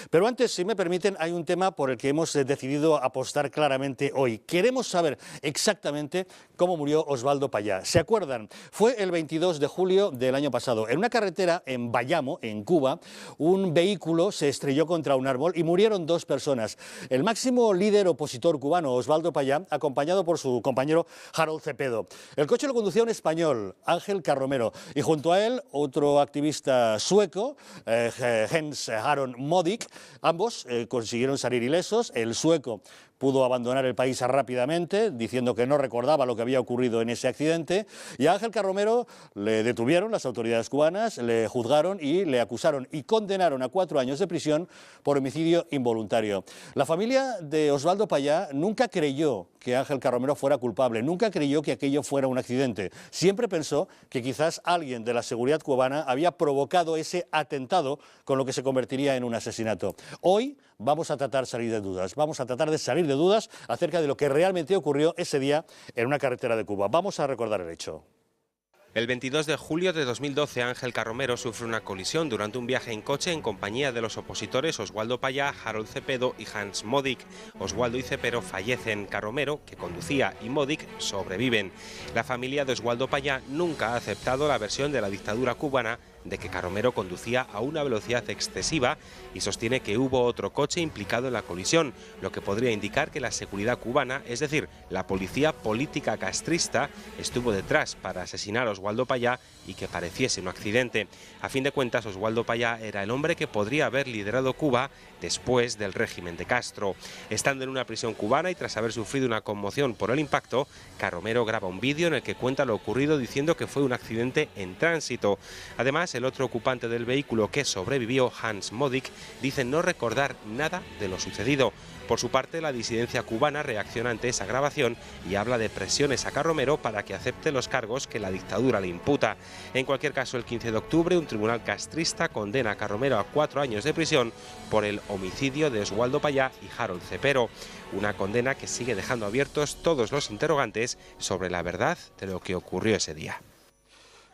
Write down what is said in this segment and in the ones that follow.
Pero antes, si me permiten, hay un tema por el que hemos decidido apostar claramente hoy. Queremos saber exactamente cómo murió Osvaldo Payá. ¿Se acuerdan? Fue el 22 de julio del año pasado. En una carretera en Bayamo, en Cuba, un vehículo se estrelló contra un árbol y murieron dos personas. El máximo líder opositor cubano, Osvaldo Payá, acompañado por su compañero Harold Ceppedo. El coche lo conducía un español, Ángel Carromero, y junto a él otro activista sueco, Jens Aron Modig. Ambos consiguieron salir ilesos. El sueco pudo abandonar el país rápidamente, diciendo que no recordaba lo que había ocurrido en ese accidente. Y a Ángel Carromero le detuvieron las autoridades cubanas, le juzgaron y le acusaron y condenaron a 4 años de prisión por homicidio involuntario. La familia de Osvaldo Payá nunca creyó que Ángel Carromero fuera culpable, nunca creyó que aquello fuera un accidente. Siempre pensó que quizás alguien de la seguridad cubana había provocado ese atentado con lo que se convertiría en un asesinato. Hoy vamos a tratar de salir de dudas acerca de lo que realmente ocurrió ese día en una carretera de Cuba. Vamos a recordar el hecho. El 22 de julio de 2012, Ángel Carromero sufre una colisión durante un viaje en coche en compañía de los opositores Osvaldo Payá, Harold Ceppedo y Hans Modig. Osvaldo y Ceppedo fallecen. Carromero, que conducía, y Modig sobreviven. La familia de Osvaldo Payá nunca ha aceptado la versión de la dictadura cubana de que Carromero conducía a una velocidad excesiva y sostiene que hubo otro coche implicado en la colisión, lo que podría indicar que la seguridad cubana, es decir, la policía política castrista, estuvo detrás para asesinar a Osvaldo Payá y que pareciese un accidente. A fin de cuentas, Osvaldo Payá era el hombre que podría haber liderado Cuba después del régimen de Castro. Estando en una prisión cubana y tras haber sufrido una conmoción por el impacto, Carromero graba un vídeo en el que cuenta lo ocurrido diciendo que fue un accidente en tránsito. Además, el otro ocupante del vehículo que sobrevivió, Hans Modig, dice no recordar nada de lo sucedido. Por su parte, la disidencia cubana reacciona ante esa grabación y habla de presiones a Carromero para que acepte los cargos que la dictadura le imputa. En cualquier caso, el 15 de octubre, un tribunal castrista condena a Carromero a 4 años de prisión por el homicidio de Osvaldo Payá y Harold Ceppedo. Una condena que sigue dejando abiertos todos los interrogantes sobre la verdad de lo que ocurrió ese día.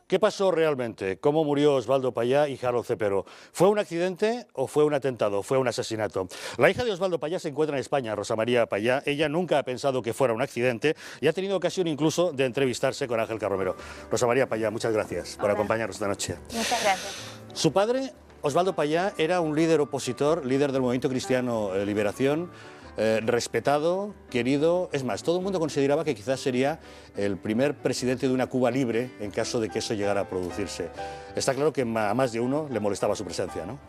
¿Qué pasó realmente? ¿Cómo murió Osvaldo Payá y Harold Ceppedo? ¿Fue un accidente o fue un atentado? ¿Fue un asesinato? La hija de Osvaldo Payá se encuentra en España, Rosa María Payá. Ella nunca ha pensado que fuera un accidente y ha tenido ocasión incluso de entrevistarse con Ángel Carromero. Rosa María Payá, muchas gracias por acompañarnos esta noche. Muchas gracias. Su padre, Osvaldo Payá, era un líder opositor, líder del movimiento cristiano Liberación, respetado, querido. Es más, todo el mundo consideraba que quizás sería el primer presidente de una Cuba libre en caso de que eso llegara a producirse. Está claro que a más de uno le molestaba su presencia, ¿no?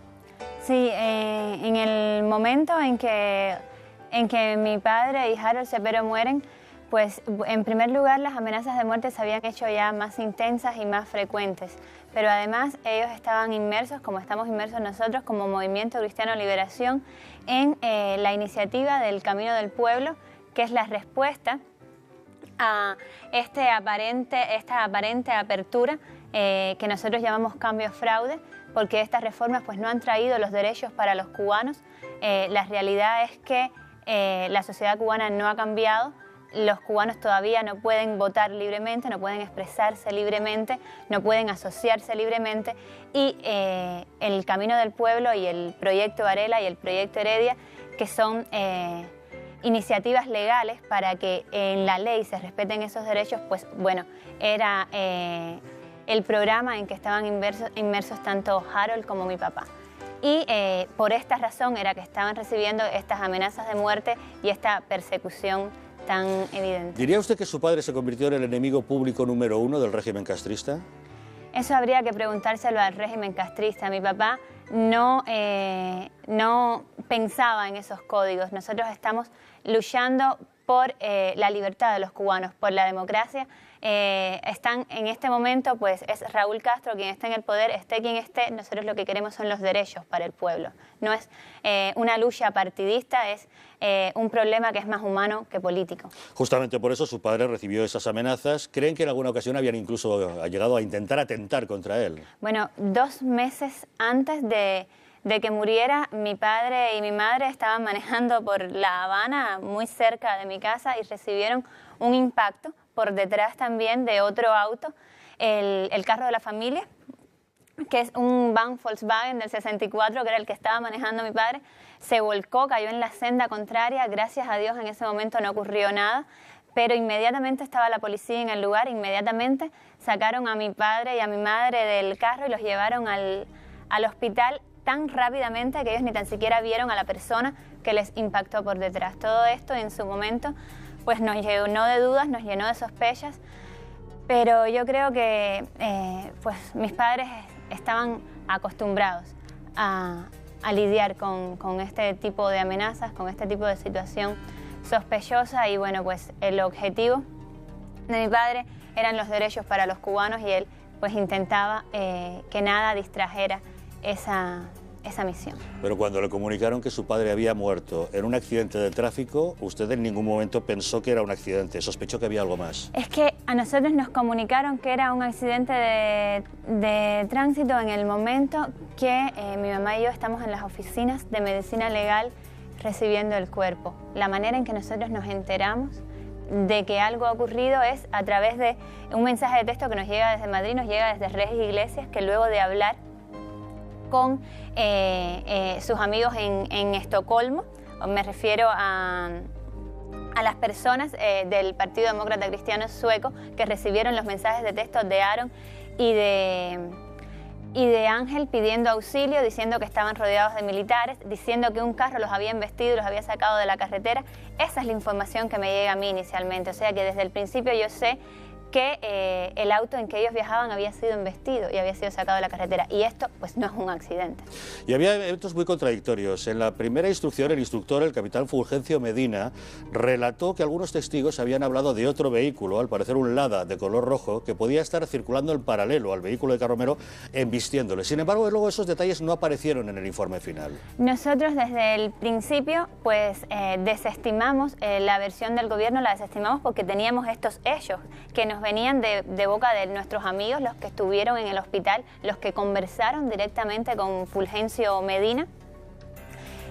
Sí, en el momento en que mi padre y Harold Ceppedo mueren, pues en primer lugar las amenazas de muerte se habían hecho ya más intensas y más frecuentes, pero además ellos estaban inmersos, como estamos inmersos nosotros como Movimiento Cristiano Liberación, en la iniciativa del Camino del Pueblo, que es la respuesta a esta aparente apertura que nosotros llamamos cambio fraude, porque estas reformas pues no han traído los derechos para los cubanos. La realidad es que la sociedad cubana no ha cambiado. Los cubanos todavía no pueden votar libremente, no pueden expresarse libremente, no pueden asociarse libremente, y el Camino del Pueblo y el Proyecto Varela y el Proyecto Heredia, que son iniciativas legales para que en la ley se respeten esos derechos, pues bueno, era el programa en que estaban inmersos tanto Harold como mi papá. Y por esta razón era que estaban recibiendo estas amenazas de muerte y esta persecución tan evidente. ¿Diría usted que su padre se convirtió en el enemigo público número 1 del régimen castrista? Eso habría que preguntárselo al régimen castrista. Mi papá no pensaba en esos códigos. Nosotros estamos luchando por la libertad de los cubanos, por la democracia. Están en este momento, pues es Raúl Castro quien está en el poder, esté quien esté. Nosotros lo que queremos son los derechos para el pueblo. No es una lucha partidista, es un problema que es más humano que político. Justamente por eso su padre recibió esas amenazas. ¿Creen que en alguna ocasión habían incluso llegado a intentar atentar contra él? Bueno, 2 meses antes de que muriera, mi padre y mi madre estaban manejando por La Habana, muy cerca de mi casa, y recibieron un impacto por detrás también de otro auto, el carro de la familia. que es un van Volkswagen del 64, que era el que estaba manejando mi padre, se volcó, cayó en la senda contraria. Gracias a Dios en ese momento no ocurrió nada, pero inmediatamente estaba la policía en el lugar, inmediatamente sacaron a mi padre y a mi madre del carro y los llevaron al hospital tan rápidamente que ellos ni tan siquiera vieron a la persona que les impactó por detrás. Todo esto en su momento pues nos llenó de dudas, nos llenó de sospechas, pero yo creo que pues mis padres estaban acostumbrados a lidiar con este tipo de amenazas, con este tipo de situación sospechosa, y bueno, pues el objetivo de mi padre eran los derechos para los cubanos y él pues intentaba que nada distrajera esa misión. Pero cuando le comunicaron que su padre había muerto en un accidente de tráfico, usted en ningún momento pensó que era un accidente, sospechó que había algo más. Es que a nosotros nos comunicaron que era un accidente de tránsito en el momento que mi mamá y yo estamos en las oficinas de medicina legal recibiendo el cuerpo. La manera en que nosotros nos enteramos de que algo ha ocurrido es a través de un mensaje de texto que nos llega desde Madrid, nos llega desde Regis Iglesias, que luego de hablar con sus amigos en Estocolmo, me refiero a las personas del Partido Demócrata Cristiano Sueco que recibieron los mensajes de texto de Aaron y de Ángel pidiendo auxilio, diciendo que estaban rodeados de militares, diciendo que un carro los había embestido y los había sacado de la carretera. Esa es la información que me llega a mí inicialmente, o sea que desde el principio yo sé que el auto en que ellos viajaban había sido embestido y había sido sacado de la carretera, y esto pues no es un accidente. Y había eventos muy contradictorios. En la primera instrucción, el instructor, el capitán Fulgencio Medina, relató que algunos testigos habían hablado de otro vehículo, al parecer un Lada de color rojo, que podía estar circulando en paralelo al vehículo de Carromero, embistiéndole. Sin embargo, luego esos detalles no aparecieron en el informe final. Nosotros desde el principio pues desestimamos la versión del gobierno, la desestimamos porque teníamos estos hechos que nos venían de boca de nuestros amigos, los que estuvieron en el hospital, los que conversaron directamente con Fulgencio Medina.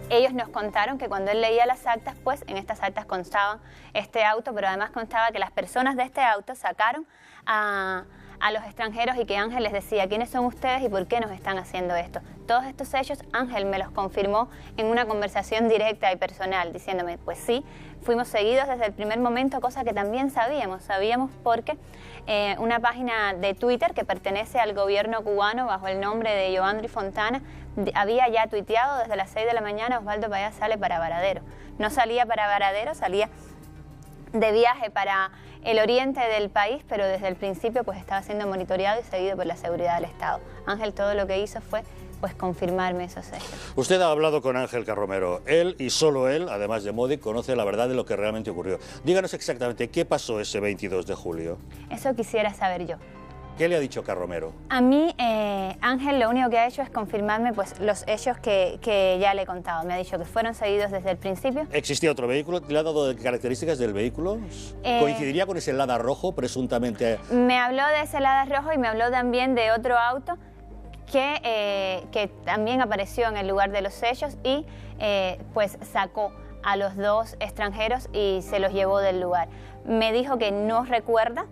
Ellos nos contaron que cuando él leía las actas, pues en estas actas constaba este auto, pero además constaba que las personas de este auto sacaron a los extranjeros y que Ángel les decía quiénes son ustedes y por qué nos están haciendo esto. Todos estos hechos Ángel me los confirmó en una conversación directa y personal, diciéndome, pues sí, fuimos seguidos desde el primer momento, cosa que también sabíamos porque una página de Twitter que pertenece al gobierno cubano bajo el nombre de Joandri Fontana había ya tuiteado desde las 6 de la mañana, Osvaldo Payá sale para Varadero. No salía para Varadero, salía de viaje para el oriente del país, pero desde el principio pues estaba siendo monitoreado y seguido por la seguridad del Estado. Ángel todo lo que hizo fue pues confirmarme esos hechos. Usted ha hablado con Ángel Carromero. Él y solo él, además de Modic, conoce la verdad de lo que realmente ocurrió. Díganos exactamente qué pasó ese 22 de julio. Eso quisiera saber yo. ¿Qué le ha dicho Carromero? A mí, Ángel lo único que ha hecho es confirmarme pues, los hechos que ya le he contado. Me ha dicho que fueron seguidos desde el principio. ¿Existía otro vehículo? ¿Le ha dado características del vehículo? ¿Coincidiría con ese Lada rojo, presuntamente? Me habló de ese Lada rojo y me habló también de otro auto que también apareció en el lugar de los hechos y pues sacó a los dos extranjeros y se los llevó del lugar. Me dijo que no recuerda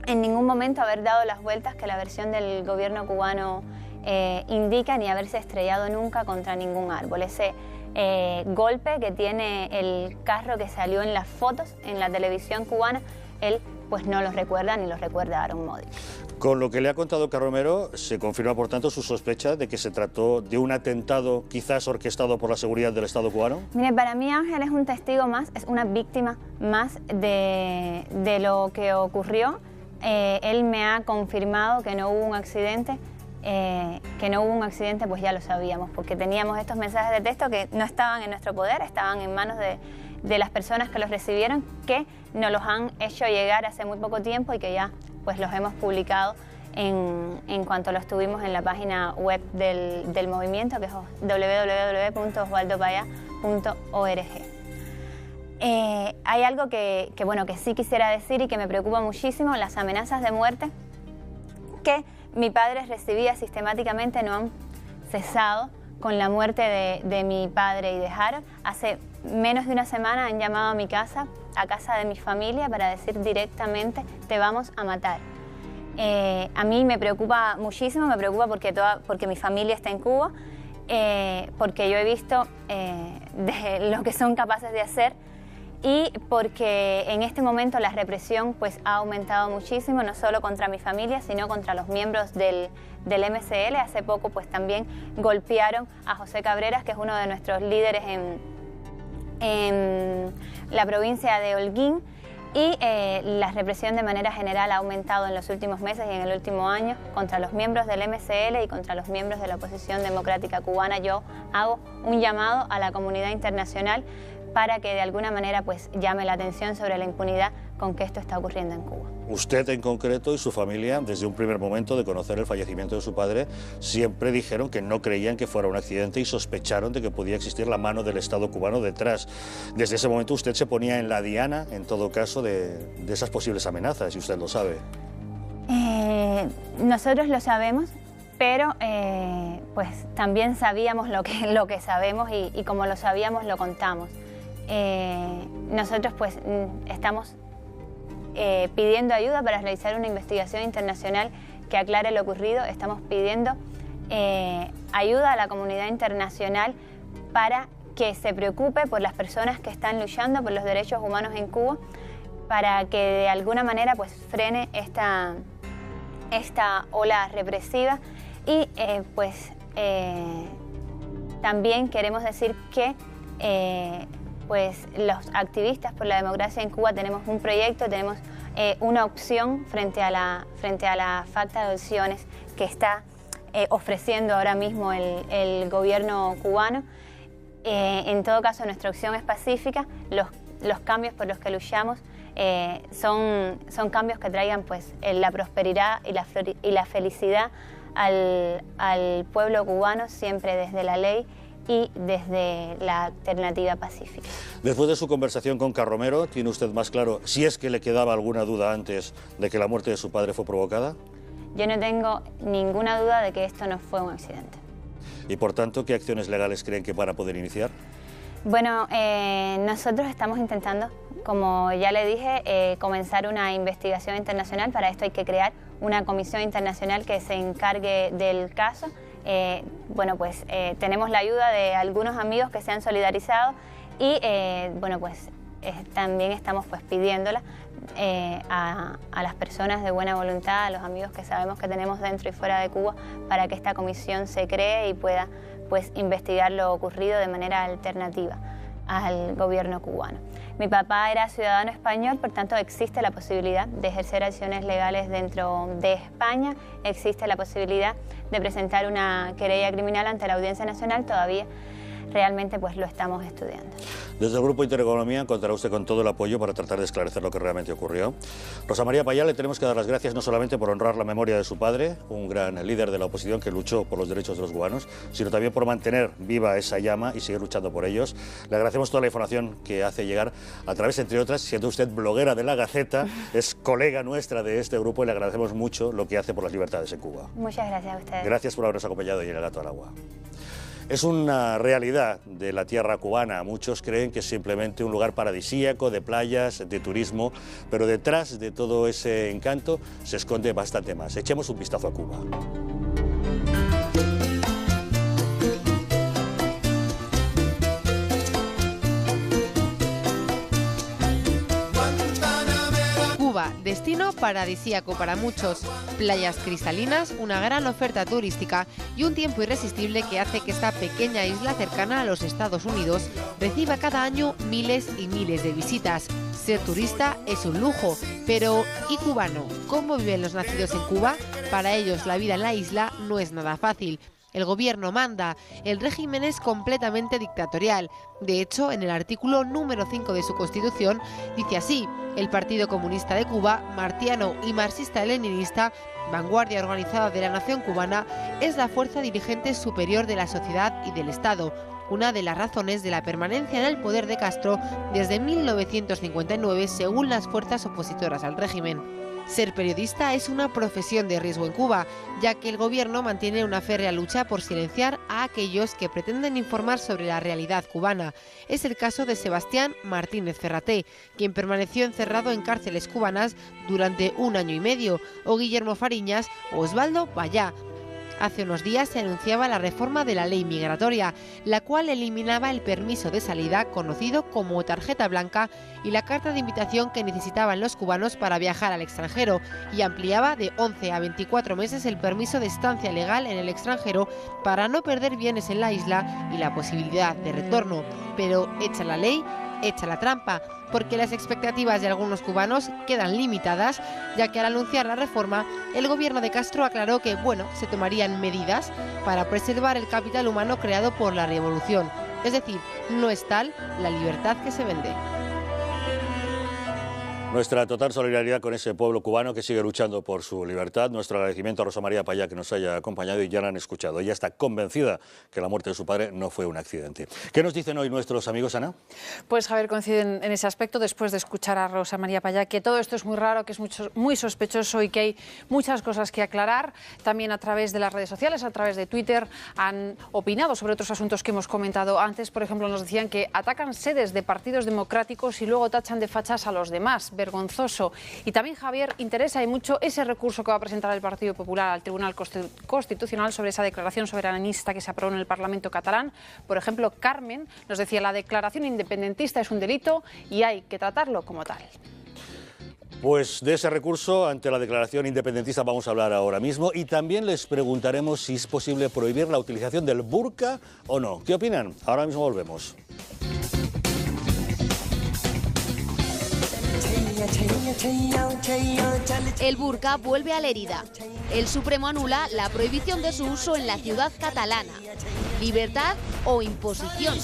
en ningún momento haber dado las vueltas que la versión del gobierno cubano indica, ni haberse estrellado nunca contra ningún árbol. Ese golpe que tiene el carro que salió en las fotos en la televisión cubana, él pues no lo recuerda ni lo recuerda Aaron Modic. Con lo que le ha contado Carromero, se confirma por tanto su sospecha de que se trató de un atentado quizás orquestado por la seguridad del Estado cubano. Mire, para mí Ángel es un testigo más, es una víctima más de lo que ocurrió. Él me ha confirmado que no hubo un accidente, pues ya lo sabíamos, porque teníamos estos mensajes de texto que no estaban en nuestro poder, estaban en manos de las personas que los recibieron, que nos los han hecho llegar hace muy poco tiempo y que ya pues los hemos publicado en cuanto los tuvimos en la página web del movimiento, que es www.osvaldopaya.org. Hay algo que sí quisiera decir y que me preocupa muchísimo: las amenazas de muerte que mi padre recibía sistemáticamente no han cesado con la muerte de mi padre y de Harold. Hace menos de una semana han llamado a mi casa, a casa de mi familia, para decir directamente: te vamos a matar. A mí me preocupa muchísimo, me preocupa porque mi familia está en Cuba, porque yo he visto de lo que son capaces de hacer y porque en este momento la represión pues, ha aumentado muchísimo, no solo contra mi familia, sino contra los miembros del MSL. Hace poco pues, también golpearon a José Cabreras, que es uno de nuestros líderes en la provincia de Holguín. Y la represión de manera general ha aumentado en los últimos meses y en el último año contra los miembros del MSL y contra los miembros de la oposición democrática cubana. Yo hago un llamado a la comunidad internacional para que de alguna manera pues, llame la atención sobre la impunidad con que esto está ocurriendo en Cuba. Usted en concreto y su familia, desde un primer momento de conocer el fallecimiento de su padre, siempre dijeron que no creían que fuera un accidente y sospecharon de que podía existir la mano del Estado cubano detrás. Desde ese momento usted se ponía en la diana, en todo caso, de esas posibles amenazas, y usted lo sabe. Nosotros lo sabemos, pero pues también sabíamos lo que sabemos y como lo sabíamos lo contamos. Nosotros pues estamos pidiendo ayuda para realizar una investigación internacional que aclare lo ocurrido. Estamos pidiendo ayuda a la comunidad internacional para que se preocupe por las personas que están luchando por los derechos humanos en Cuba, para que de alguna manera pues frene esta ola represiva y también queremos decir que pues los activistas por la democracia en Cuba tenemos un proyecto, tenemos una opción frente a la falta de opciones que está ofreciendo ahora mismo el gobierno cubano. En todo caso, nuestra opción es pacífica. Los cambios por los que luchamos son cambios que traigan pues, la prosperidad y la felicidad al pueblo cubano, siempre desde la ley y desde la alternativa pacífica. Después de su conversación con Carromero, ¿tiene usted más claro si es que le quedaba alguna duda antes de que la muerte de su padre fue provocada? Yo no tengo ninguna duda de que esto no fue un accidente. Y por tanto, ¿qué acciones legales creen que van a poder iniciar? Bueno, nosotros estamos intentando, como ya le dije, comenzar una investigación internacional. Para esto hay que crear una comisión internacional que se encargue del caso. Tenemos la ayuda de algunos amigos que se han solidarizado y también estamos pues, pidiéndola a las personas de buena voluntad, a los amigos que sabemos que tenemos dentro y fuera de Cuba, para que esta comisión se cree y pueda pues, investigar lo ocurrido de manera alternativa al gobierno cubano. Mi papá era ciudadano español, por tanto existe la posibilidad de ejercer acciones legales dentro de España, existe la posibilidad de presentar una querella criminal ante la Audiencia Nacional, todavía realmente pues lo estamos estudiando. Desde el Grupo Intereconomía contará usted con todo el apoyo para tratar de esclarecer lo que realmente ocurrió. Rosa María Payá, le tenemos que dar las gracias no solamente por honrar la memoria de su padre, un gran líder de la oposición que luchó por los derechos de los cubanos, sino también por mantener viva esa llama y seguir luchando por ellos. Le agradecemos toda la información que hace llegar a través, entre otras, siendo usted bloguera de La Gaceta, es colega nuestra de este grupo y le agradecemos mucho lo que hace por las libertades en Cuba. Muchas gracias a ustedes. Gracias por habernos acompañado en El Gato al Agua. Es una realidad de la tierra cubana. Muchos creen que es simplemente un lugar paradisíaco, de playas, de turismo, pero detrás de todo ese encanto se esconde bastante más. Echemos un vistazo a Cuba. Destino paradisíaco para muchos, playas cristalinas, una gran oferta turística y un tiempo irresistible que hace que esta pequeña isla cercana a los Estados Unidos reciba cada año miles y miles de visitas. Ser turista es un lujo, pero ¿y cubano? ¿Cómo viven los nacidos en Cuba? Para ellos la vida en la isla no es nada fácil. El gobierno manda, el régimen es completamente dictatorial. De hecho, en el artículo número 5 de su Constitución dice así: el Partido Comunista de Cuba, martiano y marxista-leninista, vanguardia organizada de la nación cubana, es la fuerza dirigente superior de la sociedad y del Estado, una de las razones de la permanencia en el poder de Castro desde 1959 según las fuerzas opositoras al régimen. Ser periodista es una profesión de riesgo en Cuba, ya que el gobierno mantiene una férrea lucha por silenciar a aquellos que pretenden informar sobre la realidad cubana. Es el caso de Sebastián Martínez Ferraté, quien permaneció encerrado en cárceles cubanas durante 1 año y medio, o Guillermo Fariñas o Osvaldo Payá. Hace unos días se anunciaba la reforma de la ley migratoria, la cual eliminaba el permiso de salida, conocido como tarjeta blanca, y la carta de invitación que necesitaban los cubanos para viajar al extranjero, y ampliaba de 11 a 24 meses el permiso de estancia legal en el extranjero para no perder bienes en la isla y la posibilidad de retorno. Pero hecha la ley, hecha la trampa, porque las expectativas de algunos cubanos quedan limitadas, ya que al anunciar la reforma, el gobierno de Castro aclaró que, se tomarían medidas para preservar el capital humano creado por la revolución. Es decir, no es tal la libertad que se vende. Nuestra total solidaridad con ese pueblo cubano que sigue luchando por su libertad. Nuestro agradecimiento a Rosa María Payá, que nos haya acompañado, y ya la han escuchado. Ella está convencida que la muerte de su padre no fue un accidente. ¿Qué nos dicen hoy nuestros amigos, Ana? Pues, Javier, coinciden en ese aspecto después de escuchar a Rosa María Payá, que todo esto es muy raro, que es muy sospechoso y que hay muchas cosas que aclarar. También a través de las redes sociales, a través de Twitter, han opinado sobre otros asuntos que hemos comentado antes. Por ejemplo, nos decían que atacan sedes de partidos democráticos y luego tachan de fachas a los demás. Vergonzoso. Y también, Javier, interesa y mucho ese recurso que va a presentar el Partido Popular al Tribunal Constitucional sobre esa declaración soberanista que se aprobó en el Parlamento catalán. Por ejemplo, Carmen nos decía: la declaración independentista es un delito y hay que tratarlo como tal. Pues de ese recurso ante la declaración independentista vamos a hablar ahora mismo, y también les preguntaremos si es posible prohibir la utilización del burka o no. ¿Qué opinan? Ahora mismo volvemos. El burka vuelve a la herida. El Supremo anula la prohibición de su uso en la ciudad catalana. ¿Libertad o imposición?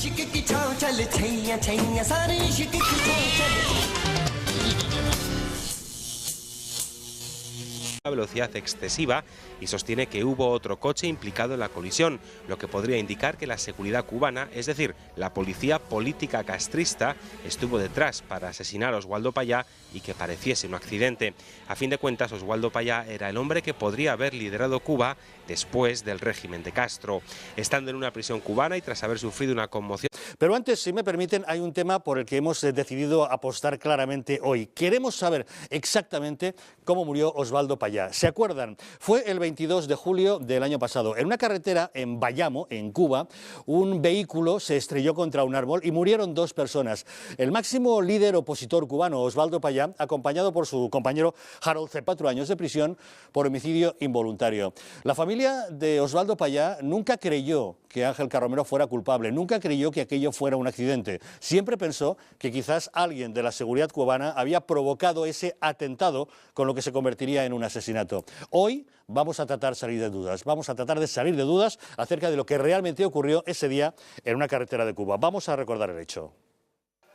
A velocidad excesiva y sostiene que hubo otro coche implicado en la colisión, lo que podría indicar que la seguridad cubana, es decir, la policía política castrista, estuvo detrás para asesinar a Osvaldo Payá y que pareciese un accidente. A fin de cuentas, Osvaldo Payá era el hombre que podría haber liderado Cuba después del régimen de Castro. Estando en una prisión cubana y tras haber sufrido una conmoción... Pero antes, si me permiten, hay un tema por el que hemos decidido apostar claramente hoy. Queremos saber exactamente cómo murió Osvaldo Payá. ¿Se acuerdan? Fue el 22 de julio del año pasado. En una carretera en Bayamo, en Cuba, un vehículo se estrelló contra un árbol y murieron 2 personas. El máximo líder opositor cubano, Osvaldo Payá, acompañado por su compañero Harold Cepeda, 4 años de prisión por homicidio involuntario. La familia de Osvaldo Payá nunca creyó que Ángel Carromero fuera culpable, nunca creyó que aquello fuera un accidente. Siempre pensó que quizás alguien de la seguridad cubana había provocado ese atentado, con lo que se convertiría en un asesinato. Hoy vamos a tratar de salir de dudas acerca de lo que realmente ocurrió ese día en una carretera de Cuba. Vamos a recordar el hecho.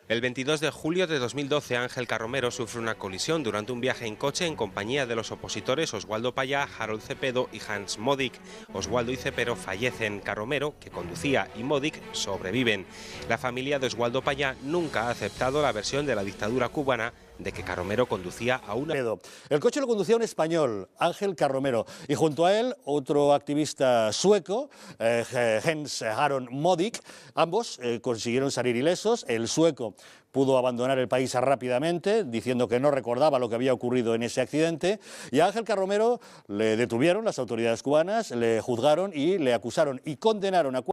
El 22 de julio de 2012, Ángel Carromero sufre una colisión durante un viaje en coche en compañía de los opositores Osvaldo Payá, Harold Cepeda y Hans Modig. Osvaldo y Cepeda fallecen. Carromero, que conducía, y Modig sobreviven. La familia de Osvaldo Payá nunca ha aceptado la versión de la dictadura cubana de que Carromero conducía a una... El coche lo conducía un español, Ángel Carromero, y junto a él otro activista sueco, Hans Aron Modig. Ambos consiguieron salir ilesos. El sueco pudo abandonar el país rápidamente, diciendo que no recordaba lo que había ocurrido en ese accidente, y a Ángel Carromero le detuvieron las autoridades cubanas, le juzgaron y le acusaron y condenaron a